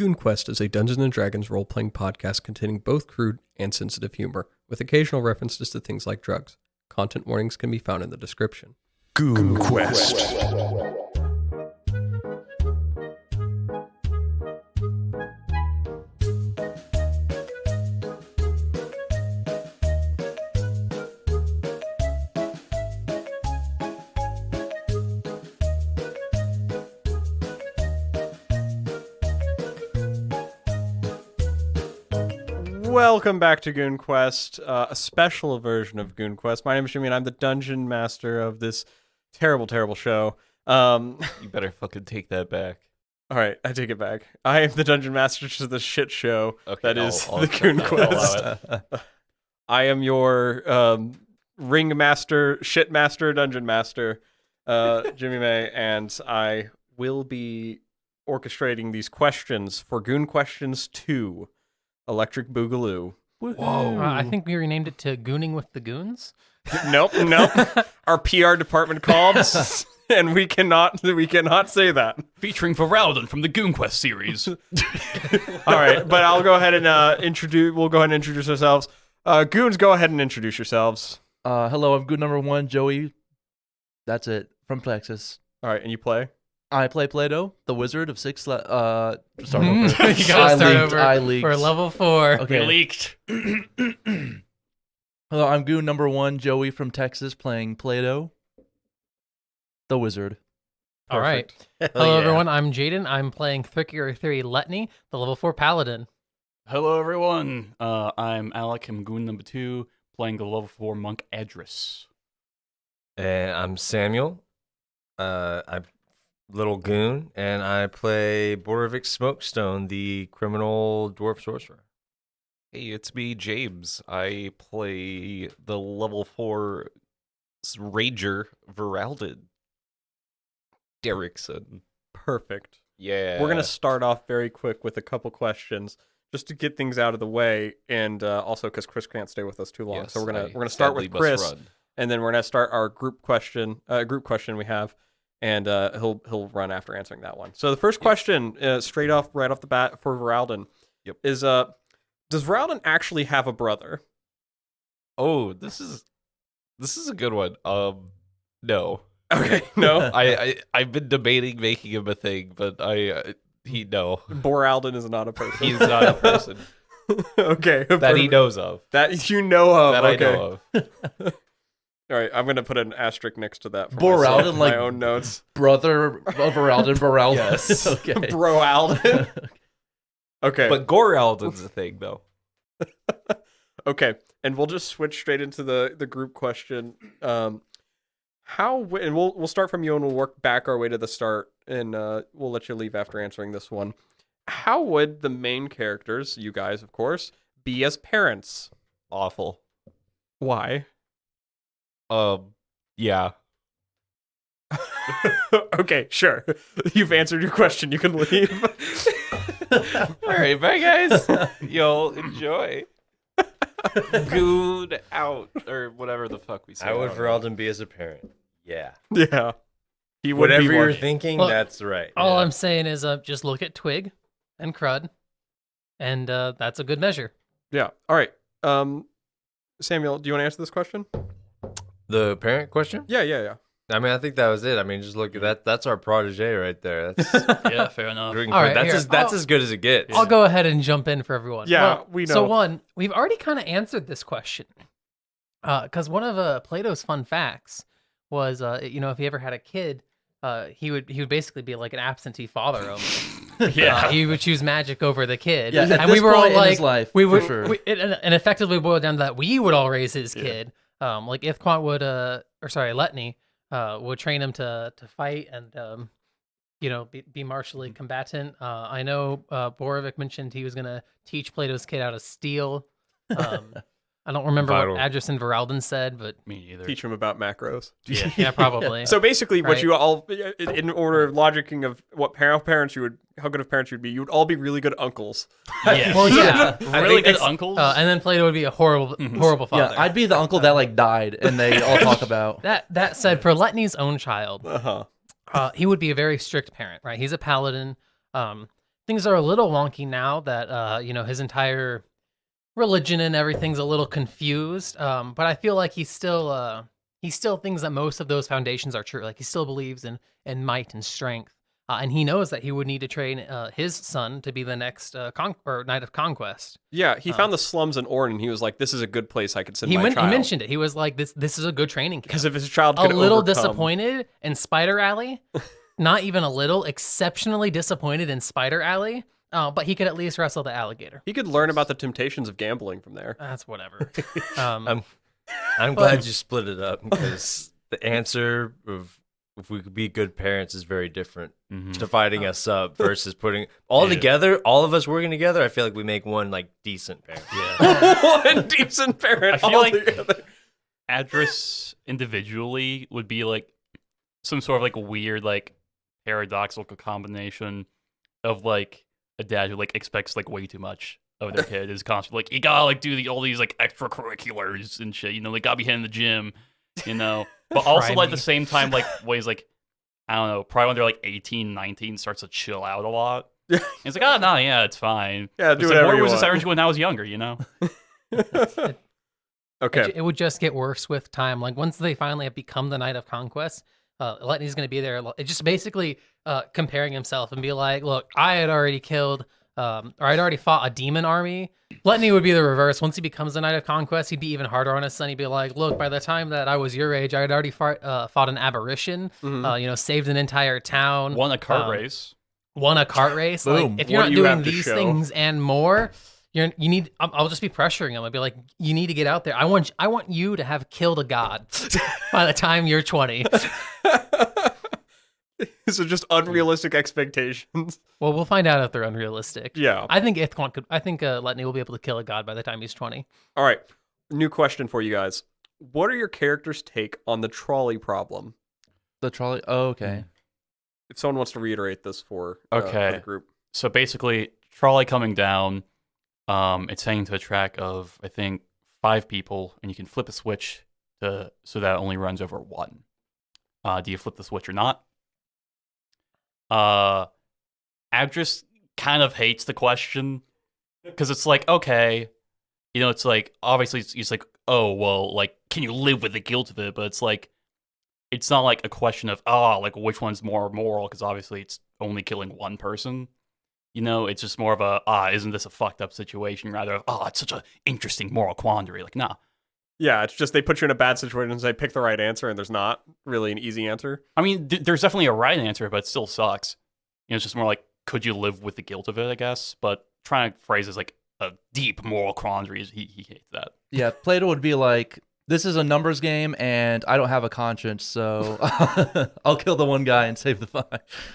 Goon Quest is a Dungeons & Dragons role-playing podcast containing both crude and sensitive humor, with occasional references to things like drugs. Content warnings can be found in the description. Goon Quest. Welcome back to Goon Quest, a special version of Goon Quest. My name is Jimmy, and I'm the dungeon master of this terrible, terrible show. You better fucking take that back. All right, I take it back. I am the dungeon master to the shit show that is I'll the Goon I'll Quest. allow it. I am your ring master, shit master, dungeon master, Jimmy May, and I will be orchestrating these questions for Goon Questions 2. Electric Boogaloo. Whoa! I think we renamed it to Gooning with the Goons. Nope. Our PR department called, and we cannot say that. Featuring Voralden from the Goon Quest series. All right, but I'll go ahead and introduce. We'll go ahead and introduce ourselves. Goons, go ahead and introduce yourselves. Hello, I'm Goon number 1, Joey. That's it, from Texas. All right, and you play. I play Plato, the wizard of six. Start over. You gotta start over. I leaked. We're level 4. Okay. We leaked. Hello, I'm Goon number 1, Joey from Texas, playing Plato, the wizard. All right. Hello, everyone. I'm Jayden. I'm playing Ithquant 3 Letni, the level 4 paladin. Hello, everyone. I'm Alek. I'm Goon number 2, playing the level 4 monk Adras. And I'm Samuel. I'm Little Goon, and I play Boravik Smokestone, the criminal dwarf sorcerer. Hey, it's me, James. I play the level 4 rager Voralden. Derrickson. Perfect. Yeah. We're gonna start off very quick with a couple questions just to get things out of the way, and also because Chris can't stay with us too long. Yes, So we're I gonna start sadly with must Chris, run. and then we're gonna start our group question we have. And he'll run after answering that one. So the first question, right off the bat for Voralden, is does Voralden actually have a brother? Oh, this is a good one. No. Okay, no. I've been debating making him a thing, but no. Voralden is not a person. He's not a person Okay, that he knows of. that you know of. That okay. I know of. All right, I'm gonna put an asterisk next to that for Voralden, my like own notes. Brother of Voralden. Yes. Okay. Broalden. Okay. But Goralden's a thing, though. Okay, and we'll just switch straight into the group question. And we'll start from you, and we'll work back our way to the start, and we'll let you leave after answering this one. How would the main characters, you guys, of course, be as parents? Awful. Why? Yeah. Okay, sure. You've answered your question. You can leave. All right, bye, guys. Y'all enjoy. Goon out, or whatever the fuck we say. How would Voralden be as a parent? Yeah. Yeah. He would Whatever be you're one. thinking, Well, that's right. All yeah. I'm saying is just look at Twig and Crud, and that's a good measure. Yeah. All right. Samuel, do you want to answer this question? The parent question? Yeah. I mean, I think that was it. I mean, just look at that. That's our protege right there. That's Yeah, fair enough. Drinking All right, that's here, that's as good as it gets. I'll go ahead and jump in for everyone. Yeah, Well, we know. So one, we've already kind of answered this question. Because one of Plato's fun facts was, if he ever had a kid, he would basically be like an absentee father almost. He would choose magic over the kid. Yeah, at and this we were all point in like, his life, we for would, sure. and effectively boiled down to that we would all raise his kid. Like Ithquant would, Letni would train him to fight and be martially combatant. I know Boravik mentioned he was gonna teach Plato's kid how to steal. I don't remember Vital. what Adras and Voralden said, but Me either. Teach him about macros. yeah, probably. So basically, what Right. you all, in order of logicking of how good of parents you would be, you would all be really good uncles. Yeah. Well, yeah. Really good uncles. And then Plato would be a horrible father. Yeah, I'd be the uncle that like died, and they all talk about. That said, for Letni's own child, Uh-huh. he would be a very strict parent, right? He's a paladin. things are a little wonky now that his entire religion and everything's a little confused. But I feel like he still thinks that most of those foundations are true. Like he still believes in might and strength. And he knows that he would need to train his son to be the next Knight of Conquest. Yeah, he found the slums in Orn, and he was like, "This is a good place I could send my child." He mentioned it. He was like, "This is a good training camp." Because if his child a could little overcome... disappointed in Spider Alley, not even a little, exceptionally disappointed in Spider Alley. But he could at least wrestle the alligator. He could learn about the temptations of gambling from there. That's whatever. I'm glad you split it up because the answer of if we could be good parents is very different. Dividing us up versus putting all together, all of us working together. I feel like we make one like decent parent. Yeah, one decent parent. I feel like together. Adras individually would be like some sort of like weird, like paradoxical combination of like a dad who like expects like way too much of their kid. Is constantly like, you gotta like do all these like extracurriculars and shit. Like gotta be hitting the gym, But also like at the same time like ways like, I don't know, probably when they're like 18, 19 starts to chill out a lot. It's like, oh no, yeah, it's fine. Yeah, do whatever like, you was want. this energy when I was younger, Okay. It would just get worse with time. Like once they finally have become the Knight of Conquest, Letni's going to be there. It's just basically comparing himself and be like, look, I had already killed, or I'd already fought a demon army. Letni would be the reverse. Once he becomes the Knight of Conquest, he'd be even harder on his son. He'd be like, look, by the time that I was your age, I had already fought an aberration, saved an entire town. Won a kart race. Won a kart race. Boom. Like, if you're What not do you doing have to these show? things and more, you need. I'll just be pressuring him. I'll be like, you need to get out there. I want you to have killed a god by the time you're 20. So just unrealistic expectations. Well, we'll find out if they're unrealistic. Yeah. I think Ithquant could. I think Letni will be able to kill a god by the time he's 20. All right. New question for you guys. What are your characters' take on the trolley problem? The trolley. Oh, okay. If someone wants to reiterate this for the group. So basically, trolley coming down, it's hanging to a track of, I think, 5 people, and you can flip a switch so that it only runs over 1. Do you flip the switch or not? Adras kind of hates the question, because it's like, okay, it's like, obviously, it's like, oh, well, like, can you live with the guilt of it? But it's like, it's not like a question of, like, which one's more moral, because obviously it's only killing 1 person. It's just more of a, isn't this a fucked up situation? Rather of, it's such an interesting moral quandary. Like, nah. Yeah, it's just they put you in a bad situation and say, pick the right answer, and there's not really an easy answer. I mean, there's definitely a right answer, but it still sucks. It's just more like, could you live with the guilt of it, I guess? But trying to phrase it as like a deep moral quandary, he hates that. Yeah, Plato would be like, this is a numbers game, and I don't have a conscience, so I'll kill the 1 guy and save the 5.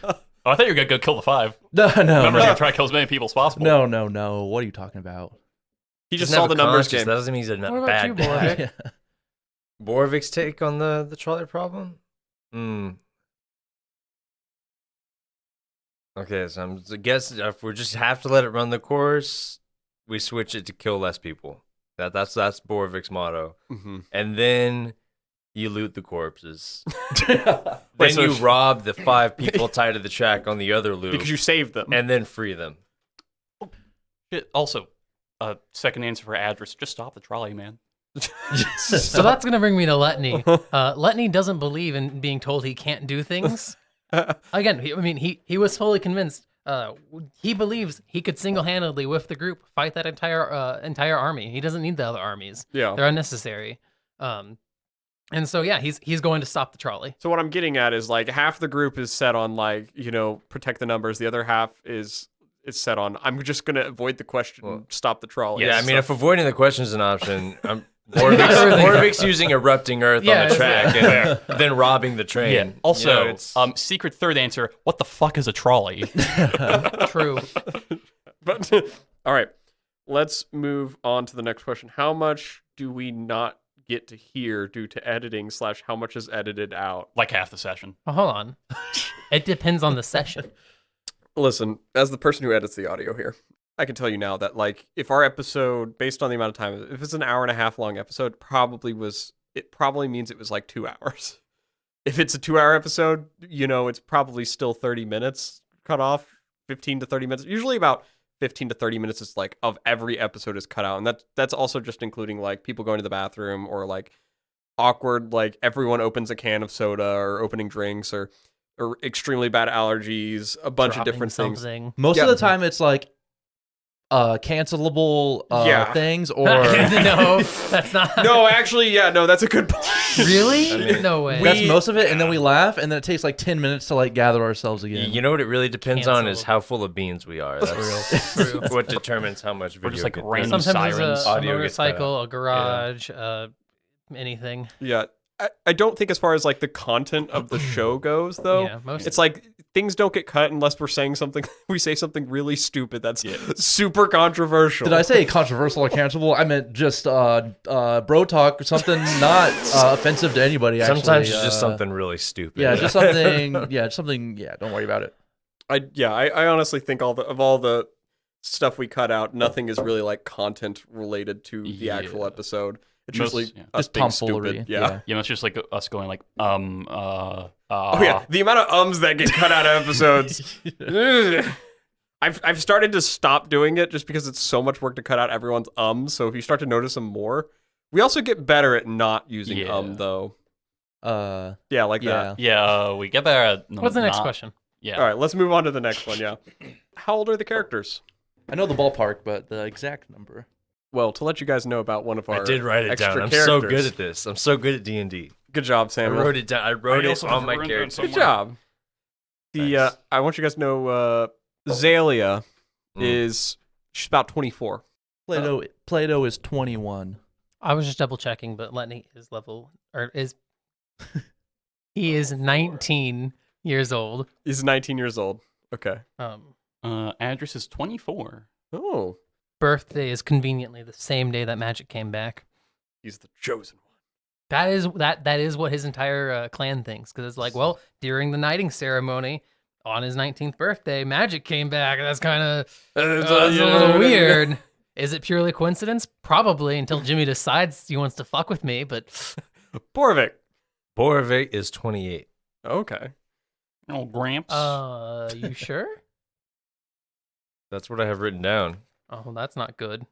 Oh, I thought you were going to go kill the 5. No. Remember, you're trying to kill as many people as possible. No. What are you talking about? He just Doesn't saw have the a numbers conscience. game. That doesn't mean he's a What about bad you, dad. Boravik? Boravik's take on the trolley problem? Okay, so I guess if we just have to let it run the course, we switch it to kill less people. That's Boravik's motto. Mm-hmm. And then you loot the corpses. Wait, Then so you rob the 5 people tied to the track on the other loop. Because you saved them. and then free them. Also, second answer for Adras, just stop the trolley, man. So that's going to bring me to Letni. Letni doesn't believe in being told he can't do things. Again, he was fully convinced. He believes he could single-handedly, with the group, fight that entire army. He doesn't need the other armies. Yeah. They're unnecessary. And so, yeah, he's going to stop the trolley. So what I'm getting at is like half the group is set on like, protect the numbers. The other half is set on, I'm just going to avoid the question, stop the trolley. Yeah, I mean, if avoiding the question is an option, Boravik's using erupting earth on the track and then robbing the train. Yeah. Also, it's... secret third answer, what the fuck is a trolley? True. But all right, let's move on to the next question. How much do we not get to hear due to editing / how much is edited out? Like half the session. Well, hold on. It depends on the session. Listen, as the person who edits the audio here, I can tell you now that like if our episode, based on the amount of time, if it's an hour and a half long episode, it probably means it was like 2 hours. If it's a 2-hour episode, it's probably still 30 minutes cut off 15 to 30 minutes. Usually about 15 to 30 minutes is like of every episode is cut out, and that's also just including like people going to the bathroom or like awkward, like everyone opens a can of soda or opening drinks or extremely bad allergies, a bunch of Dropping different things. something. Most Yeah. of the time, it's like cancelable Yeah. things or No, that's not. No, actually, yeah, no, that's a good point. Really? I mean, No way. that's most of it, and then we laugh, and then it takes like 10 minutes to like gather ourselves again. You know what it really depends on is Canceled. how full of beans we are. That's True. what determines how much video We're just like gets- random Sometimes sirens. it's a Audio gets cut motorcycle, a garage, anything. Yeah. I don't think as far as like the content of the show goes though. Yeah, most. It's like things don't get cut unless we're saying something we say something really stupid that's super controversial. Did I say controversial or cancelable? I meant just bro talk or something not offensive to anybody. Actually. Sometimes it's just something really stupid. Yeah, just something. Yeah, something. Yeah, don't worry about it. I honestly think all the stuff we cut out, nothing is really like content related to the actual Yeah. episode. It's Most- usually yeah. us Just being tomfoolery. stupid. Yeah. Yeah, it's just like us going like Oh yeah, the amount of ums that get cut out of episodes. Ugh. I've started to stop doing it just because it's so much work to cut out everyone's ums. So if you start to notice them more, we also get better at not using Yeah. though. Yeah. Yeah, like that. Yeah, we get better at What's the next not- question? Yeah. All right, let's move on to the next one. Yeah. How old are the characters? I know the ballpark, but the exact number. Well, to let you guys know about one of our I did write it extra down. I'm characters. so good at this. I'm so good at D&D. Good job, I Samuel. wrote it down. I wrote I it also on have my it written down character. Good somewhere. job. The Thanks. I want you guys to know Zalia Mm. she's about 24. Plato is 21. I was just double checking, but Letni is he is 19 years old. He's 19 years old. Okay. Address is 24. Oh, Birthday is conveniently the same day that magic came back. he's the chosen one. That is what his entire clan thinks, because it's like, well, during the knighting ceremony on his 19th birthday, magic came back. That's kind of a little weird. Is it purely coincidence? Probably, until Jimmy decides he wants to fuck with me. But Boravik. Boravik is 28. Okay. Oh, Gramps. you sure? That's what I have written down. Oh, that's not good.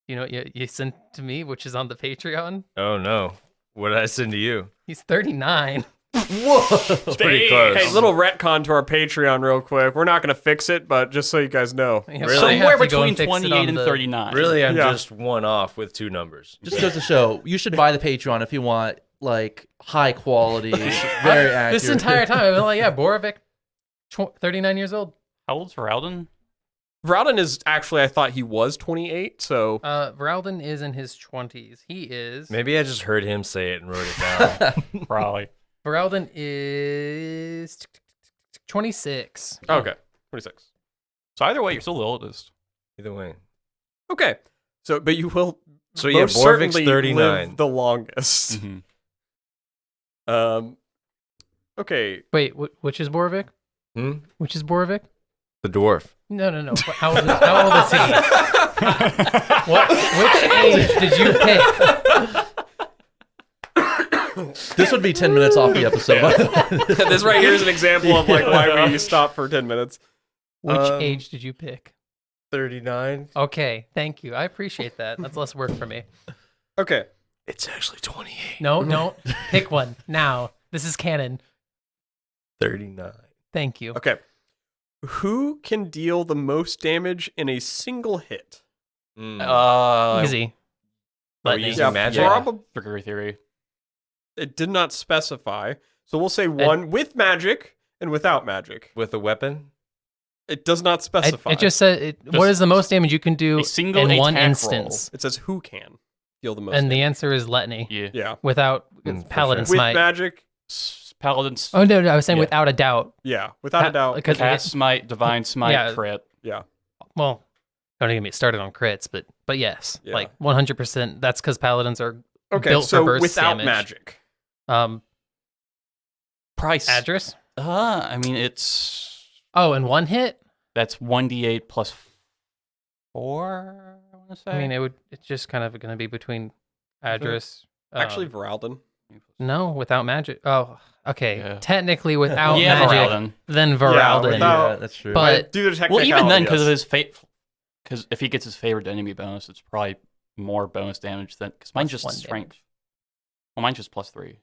You know what you sent to me, which is on the Patreon? Oh no. What did I send to you? He's 39. It's pretty close. Hey, little retcon to our Patreon real quick. We're not going to fix it, but just so you guys know. Yeah, Really? so I have Somewhere to go between and fix it 28 on and the- 39. Really, I'm Yeah. just one off with two numbers. Just goes to show, you should buy the Patreon if you want like high quality, very accurate. This entire time, I've been like, yeah, Boravik, 39 years old. How old's Voralden? Voralden is actually, I thought he was 28, so Voralden is in his 20s. He is. Maybe I just heard him say it and wrote it down. Probably. Voralden is 26. okay, 26. So either way, you're still the oldest. Either way. Okay, so but you will So yeah, most Boravik's certainly 39. live the longest. Okay, Wait, which is Boravik? Hmm? Which is Boravik? The dwarf. No. How old is he? Which age did you pick? This would be 10 minutes off the episode. this right here is an example of like why we stopped for 10 minutes. Which Um, age did you pick? 39. Okay, thank you. I appreciate that. That's less work for me. Okay, It's actually 28. No, pick one now. This is canon. 39. Thank you. okay. Who can deal the most damage in a single hit? Easy. Are we Letni. using magic? Trickery theory. It did not specify, so we'll say one with magic and without magic. With a weapon? It does not specify. It just said, what is the most damage you can do A single in one attack instance? It says who can deal the most. And the damage. answer is Letni. Yeah. Yeah, Without For Paladin sure. with Smite. magic. Paladins. Oh, no, I was saying Yeah. without a doubt. Yeah, without a doubt. Because Cast Smite, Divine Smite, Yeah. Crit. Yeah, well, don't even get me started on crits, but yes, Yeah. like 100%. That's because Paladins are okay. built So for burst without damage. magic, Price. Address. I mean, it's Oh, and one hit. that's 1d8 plus 4. I want to say. I mean, it's just kind of going to be between Address. actually, Voralden. No, without magic. Oh, okay. Yeah. Technically without Yeah, magic, Voralden. then Voralden. without- Yeah, that's true. But do the Well, even then, because of technicality, his fate, because if he gets his favorite enemy bonus, it's probably more bonus damage than. Because mine's Plus just 1 strength. damage. Well, mine's just +3.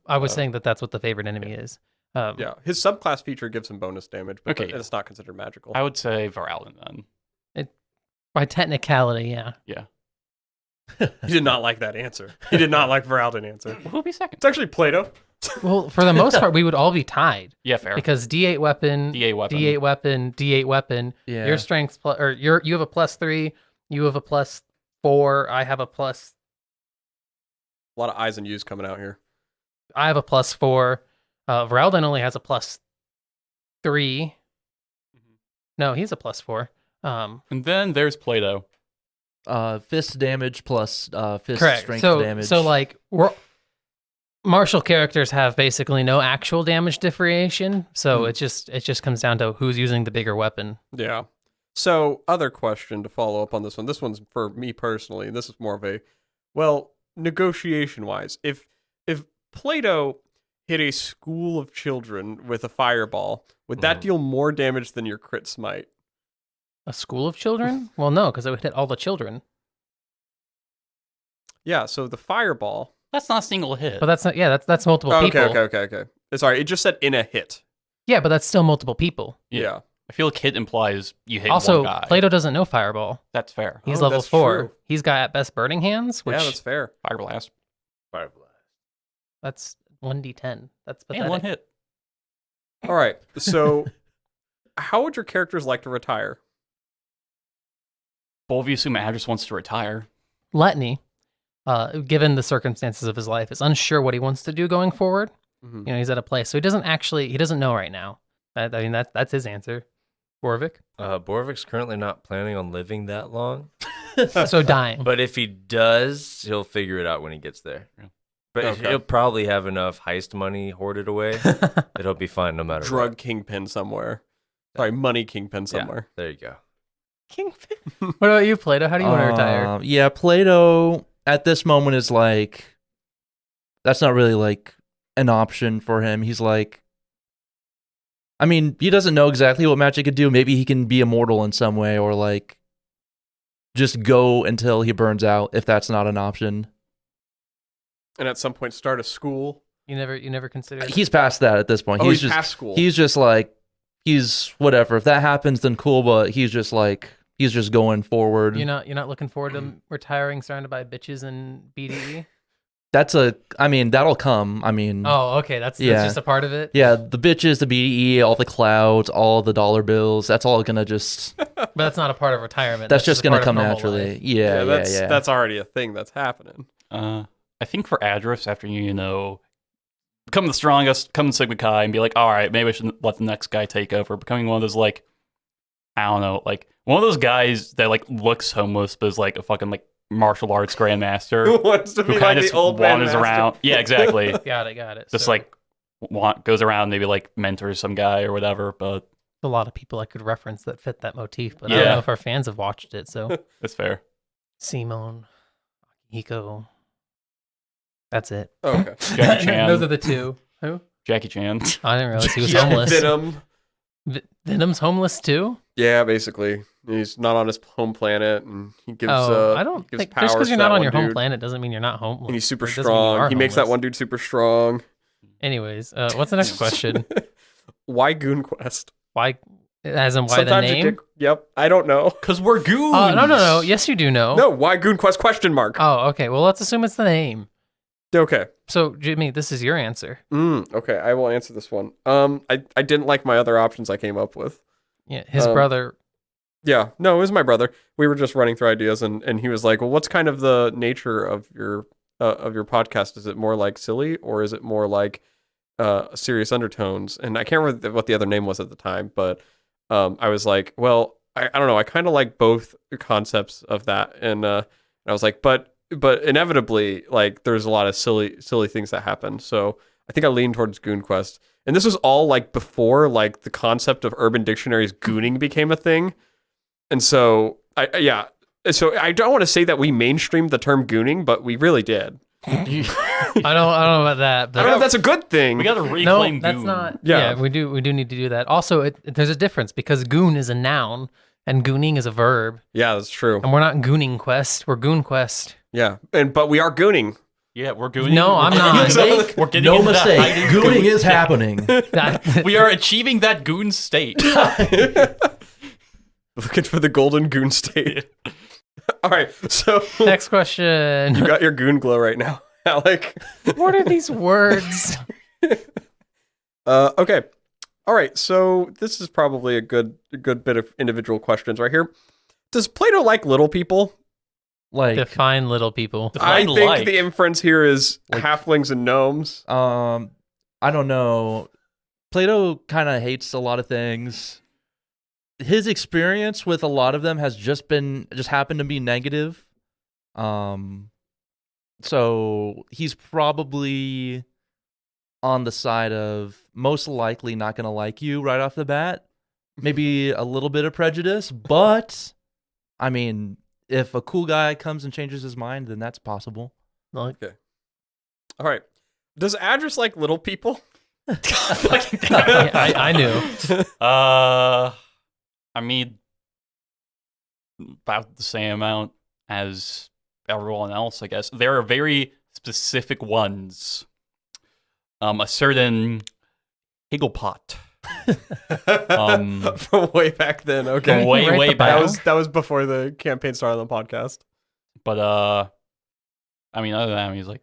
I was saying that's what the favorite enemy is. Yeah, his subclass feature gives him bonus damage, but Okay. it's not considered magical. I would say Voralden then. By technicality, yeah. Yeah. He did not like that answer. He did not like Voralden answer. Well, who'll be second? It's actually Plato. Well, for the most part, we would all be tied Yeah, fair. because D8 weapon, D8 weapon. D8 weapon, D8 weapon. Yeah. Your strength's or you have a +3. You have a +4. I have a plus. A lot of I's and U's coming out here. I have a +4. Voralden only has a +3. No, he's a +4. And then there's Plato. Fist damage plus fist Correct. strength So damage. so like martial characters have basically no actual damage differentiation. So it just comes down to who's using the bigger weapon. Yeah. So, other question to follow up on this one. This one's for me personally, and this is more of a, well, negotiation-wise. If Plato hit a school of children with a fireball, would that deal more damage than your crit smite? A school of children? Well, no, because it would hit all the children. Yeah, so the fireball... That's not a single hit. But that's not. Yeah, that's multiple Oh, people. okay. Sorry, it just said in a hit. Yeah, but that's still multiple people. Yeah. I feel like hit implies you hit Also, one guy. Plato doesn't know fireball. That's fair. He's Oh, level that's 4. true. He's got at best burning hands, which Yeah, that's fair. Fire blast. Fire blast. that's 1d10. That's pathetic. And one hit. All right, so how would your characters like to retire? Both of you assume Adras wants to retire. Letni, given the circumstances of his life, is unsure what he wants to do going forward. Mhm. You know, he's at a place, so he doesn't know right now. That's his answer. Borvik, Boravik's currently not planning on living that long, so dying. but if he does, he'll figure it out when he gets there. Yeah. But Okay. he'll probably have enough heist money hoarded away that he'll be fine no matter Drug what. kingpin somewhere. Sorry, money kingpin somewhere. Yeah, there you go. Kingpin. What about you, Plato? How do you want to retire? Yeah, Plato at this moment is like, that's not really like an option for him. He's like, I mean, he doesn't know exactly what magic could do. Maybe he can be immortal in some way, or like just go until he burns out if that's not an option. And at some point start a school. You never considered. He's past that at this point. Oh, he's just past school. He's just like, he's whatever. If that happens, then cool. But he's just like, he's just going forward. You're not looking forward to retiring surrounded by bitches and BDE. I mean, that'll come. I mean, Oh, okay. That's Yeah. just a part of it. yeah, the bitches, the BDE, all the clouds, all the dollar bills. That's all gonna just. But that's not a part of retirement. That's just a gonna part of come normal naturally. life. Yeah. That's already a thing that's happening. I think for Adras, after you know, become the strongest, come Sigma Chi, and be like, all right, maybe I should let the next guy take over. Becoming one of those, like, I don't know, like one of those guys that like looks homeless but is like a fucking like martial arts grandmaster Who wants to who be kind like of the just old man wanders master? around. Yeah, exactly. Got it. Just So, like goes around, maybe like mentors some guy or whatever. But a lot of people I could reference that fit that motif, but I Yeah. don't know if our fans have watched it. So that's fair. Simone, Hiko. That's it. Okay. Jackie Chan. Those are the two. Who? Jackie Chan. I didn't realize he was Yeah, homeless. Venom. Venom's homeless too. Yeah, basically. He's not on his home planet, and he gives. I don't he gives think just powers because to you're that not on one your home dude. planet doesn't mean you're not homeless. And he's super It doesn't mean you strong. are He makes that homeless. one dude super strong. Anyways, what's the next question? Why Goon Quest? Why? As in why Sometimes the you name? get. Yep, I don't know. Because we're goons. No. Yes, you do know. No, why Goon Quest question mark? Oh, okay. Well, let's assume it's the name. Okay. So, Jimmy, this is your answer. Okay, I will answer this one. I didn't like my other options I came up with. Yeah, his brother. Yeah, no, it was my brother. We were just running through ideas, and he was like, "Well, what's kind of the nature of your podcast? Is it more like silly, or is it more like serious undertones?" And I can't remember what the other name was at the time, but I was like, "Well, I don't know. I kind of like both concepts of that," and I was like, "But inevitably, like, there's a lot of silly things that happen." So I think I lean towards Goon Quest, and this was all like before like the concept of Urban Dictionary's gooning became a thing. And so, so I don't want to say that we mainstreamed the term gooning, but we really did. You- I don't know about that, I but don't know if that's a good thing. We gotta no, reclaim that's Goon. not. Yeah. Yeah, we do need to do that. Also, there's a difference because goon is a noun and gooning is a verb, Yeah, that's true. and we're not gooning quest. We're goon quest. Yeah, but we are gooning. Yeah, we're gooning. No, We're I'm getting not. into the- We're getting no into that mistake. hiding Gooning goon is state. happening. That- We are achieving that goon state. Looking for the golden goon state. All right, so Next question. you got your goon glow right now, Alec. What are these words? Okay. All right, so this is probably a good bit of individual questions right here. Does Plato like little people? Like, Define little people. I Define think like. the inference here is Like- halflings and gnomes. I don't know. Plato kind of hates a lot of things. His experience with a lot of them has just happened to be negative. So he's probably on the side of most likely not going to like you right off the bat. Maybe a little bit of prejudice, but I mean, if a cool guy comes and changes his mind, then that's possible. Like, All right. Does Adras like little people? I knew. I mean, about the same amount as everyone else, I guess. There are very specific ones. A certain Higglepot. From way back then. Okay. From way, Right way the back. back. That was before the campaign started on the podcast. But, I mean, other than that, he's like,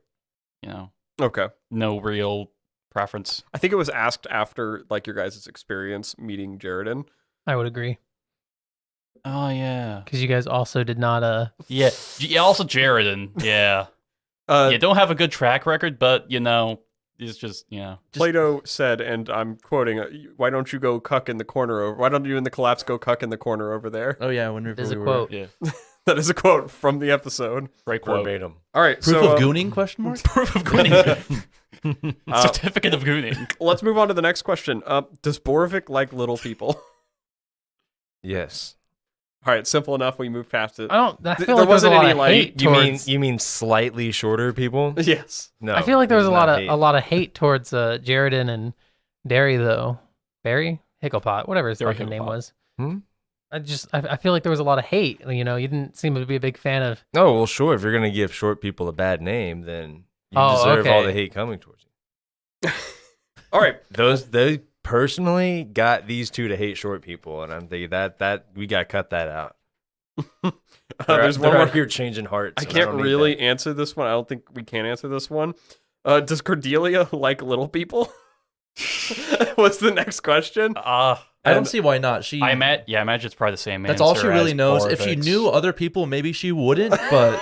Okay. no real preference. I think it was asked after like your guys' experience meeting Jayden. I would agree Oh, yeah. because you guys also did not. Yeah. Also, Jayden. Yeah. Uh, Don't have a good track record, but, it's just, Plato said, and I'm quoting, why don't you go cuck in the corner over? Why don't you in the collapse go cuck in the corner over there? Oh yeah, whenever There's a we were- quote. Yeah. That is a quote from the episode. Great quote. Verbatim. All right, Proof so of gooning? Question mark. Proof of gooning. Certificate of gooning. let's move on to the next question. Does Boravik like little people? Yes. All right, simple enough. We move past it. I don't. I There feel like there's a wasn't lot any, of like- hate You towards. mean slightly shorter people? Yes. No. I feel like there was a there's lot not of hate. hate towards Jayden and Derry though. Barry Higglepot, whatever his Derry fucking name Higglepot. was. Hmm? I feel like there was a lot of hate. You didn't seem to be a big fan of. Oh well, sure. If you're gonna give short people a bad name, then you Oh, deserve all okay. the hate coming towards you. All right. They personally got these two to hate short people, and I'm thinking that we got to cut that out. There's one they're more. out here changing hearts. I and can't don't need really that. answer this one. I don't think we can answer this one. Does Cordelia like little people? What's the next question? I don't see why not. She. I imagine it's probably the same that's all answer she really as knows. If she Boravik's. knew other people, maybe she wouldn't. But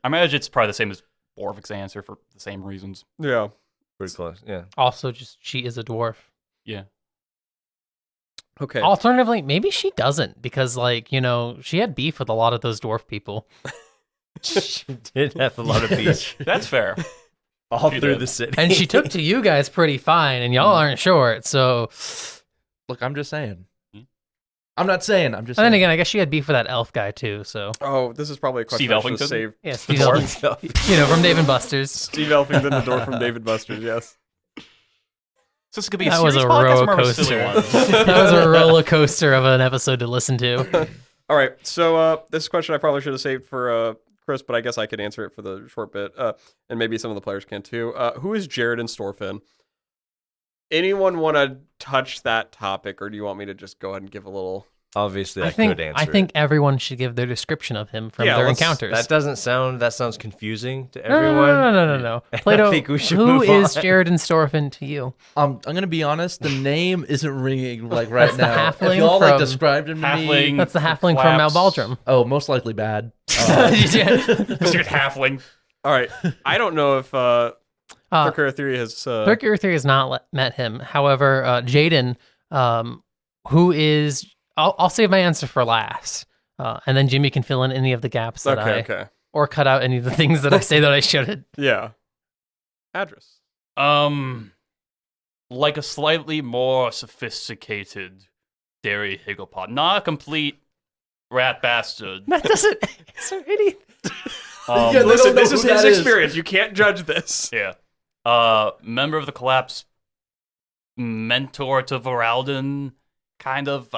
I imagine it's probably the same as Boravik's answer for the same reasons. Yeah. Pretty close. Yeah. Also, just she is a dwarf. Yeah. Okay. Alternatively, maybe she doesn't because, she had beef with a lot of those dwarf people. She did have a lot of beef That's fair. all She through did. the city. And she took to you guys pretty fine, and y'all aren't short. So, look, I'm just saying. Hmm? I'm not saying. I'm just. and then saying. again, I guess she had beef with that elf guy too. So, Oh, this is probably a question Steve I should have Elfington? saved. yeah, Steve dwarf? Elfington, from Dave and Buster's. Steve Elfington, the door from David Buster's, yes. So this could be a That was serious a podcast roller or more of a silly coaster. one. That was a roller coaster of an episode to listen to. All right, so this question I probably should have saved for Chris, but I guess I could answer it for the short bit, and maybe some of the players can too. Who is Jayden Storfin? Anyone want to touch that topic, or do you want me to just go ahead and give a little? Obviously, I I could think answer. everyone should give their description of him from Yeah, their let's- encounters. That sounds confusing to No, everyone. No. I Plato, think we should who move is on. Jayden Storfin to you? I'm gonna be honest. The name isn't ringing like right That's the now. If halfling y'all like from- described him to Halfling. me, That's the halfling from Collapse. Malbaldrum. oh, most likely bad. Mr. Halfling. All right, I don't know if Mercury Theory has. Mercury Theory has not met him. However, Jayden, who is, I'll save my answer for last, and then Jimmy can fill in any of the gaps that Okay. or cut out any of the things that I say that I shouldn't. Yeah. Address. Like a slightly more sophisticated Derry Higglepot. Not a complete rat bastard. That doesn't answer anything. Yeah, they Listen, don't know this who is his that is. experience. You can't judge this. Yeah. Member of the Collapse, mentor to Voralden, kind of.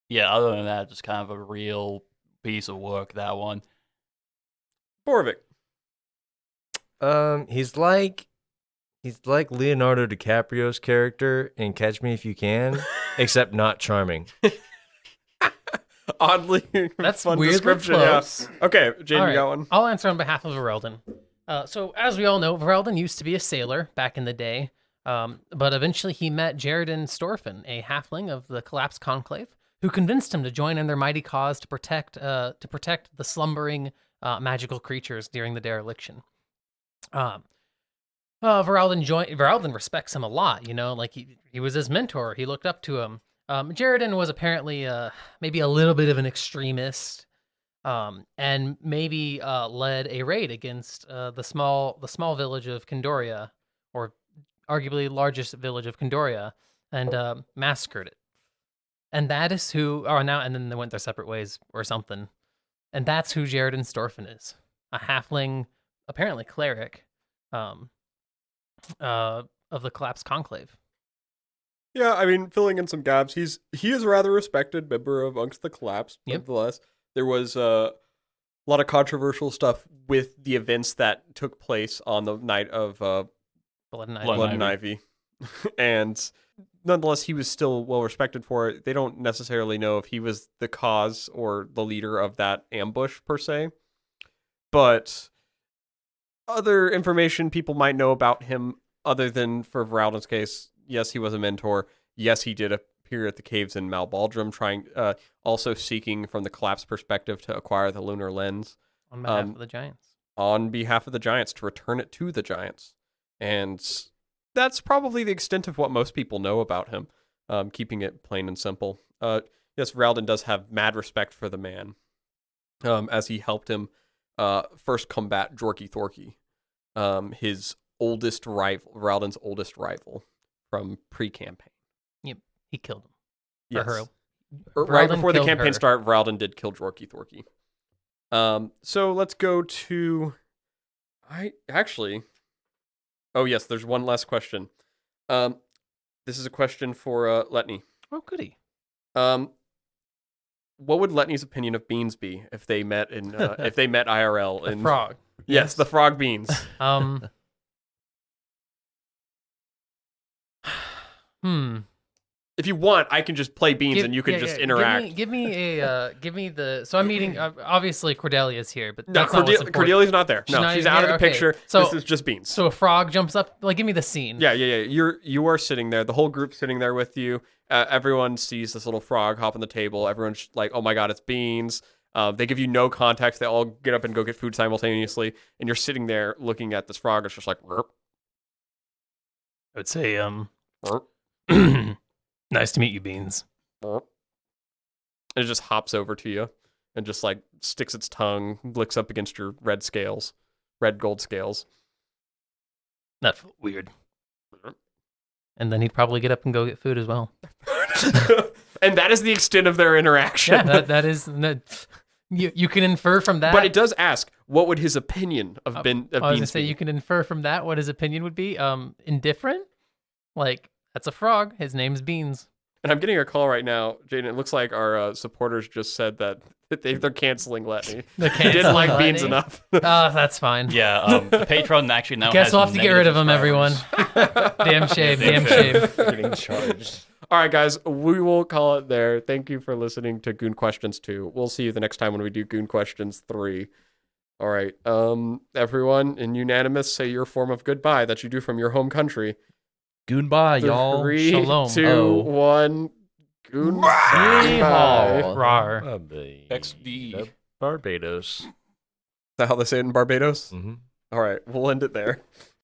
Yeah, other than that, just kind of a real piece of work, that one. Boravik. He's like Leonardo DiCaprio's character in Catch Me If You Can, except not charming. Oddly That's fun weirdly description. close. Yeah. Okay, Jayden, All you right, got one. I'll answer on behalf of Voralden. So, as we all know, Voralden used to be a sailor back in the day, but eventually he met Jayden Storfin, a halfling of the Collapse Conclave, who convinced him to join in their mighty cause to protect the slumbering magical creatures during the dereliction. Voralden respects him a lot, like he was his mentor. He looked up to him. Jayden was apparently maybe a little bit of an extremist, and maybe led a raid against the small village of Kindoria, or arguably largest village of Kindoria, and massacred it. And that is who. Oh, now and then they went their separate ways or something. And that's who Jayden Storfin is, a halfling, apparently cleric, of the Collapse Conclave. Yeah, I mean, filling in some gaps, he is a rather respected member amongst the Collapse. Yep. Nonetheless, there was a lot of controversial stuff with the events that took place on the night of Blood and Ivy. Blood and Ivy, and nonetheless, he was still well respected for it. They don't necessarily know if he was the cause or the leader of that ambush per se, but other information people might know about him, other than for Voralden's case. Yes, he was a mentor. Yes, he did appear at the caves in Malbaldrum, trying, also seeking from the Collapse perspective to acquire the lunar lens On behalf of the Giants. on behalf of the Giants, to return it to the Giants. And that's probably the extent of what most people know about him, keeping it plain and simple. Yes, Voralden does have mad respect for the man, as he helped him first combat Jorky Thorky, his oldest rival, Voralden's oldest rival from pre-campaign. Yep, he killed him. Yes. Or her. Right Voralden before the killed campaign her. started, Voralden did kill Jorky Thorky. So let's go to... Oh, yes, there's one last question. This is a question for Letni. Oh, goody. What would Letni's opinion of beans be if they met in if they met IRL? The in frog. Yes, the frog beans. If you want, I can just play beans and you can just interact. Give me the. So I'm eating. Obviously, Cordelia's here, but No, that's not what's important. Cordelia's not there. She's No, not she's even out of here? the Okay. picture. So- This is just beans. So a frog jumps up. Like, give me the scene. Yeah. You are sitting there. The whole group's sitting there with you. Everyone sees this little frog hop on the table. Everyone's like, "Oh my god, it's beans." They give you no context. They all get up and go get food simultaneously, and you're sitting there looking at this frog. It's just like, "Rrp, I would say, rrp, nice to meet you, Beans. rrp." And it just hops over to you and just like sticks its tongue, licks up against your red gold scales. That felt weird. And then he'd probably get up and go get food as well. And that is the extent of their interaction. Yeah, that is. You can infer from that. But it does ask, what would his opinion of I was gonna beans say be? you can infer from that what his opinion would be. Indifferent. Like, that's a frog. His name's Beans. And I'm getting a call right now, Jayden. It looks like our supporters just said that they're canceling Letni. They're He didn't canceling like beans Letni? enough. Oh, that's fine. Yeah, the Patreon actually now Guess has we'll have to get rid of him, everyone. subscribers. Damn shame. Damn Damn shame. Getting charged. All right, guys, we will call it there. Thank you for listening to Goon Questions 2. We'll see you the next time when we do Goon Questions 3. All right, everyone, in unanimous, say your form of goodbye that you do from your home country. Goodbye, y'all. 3, Shalom. 2, Oh. 1. Goon. Yeehaw. Rar. XD. Barbados. Is that how they say it in Barbados? Mm-hmm. All right, we'll end it there.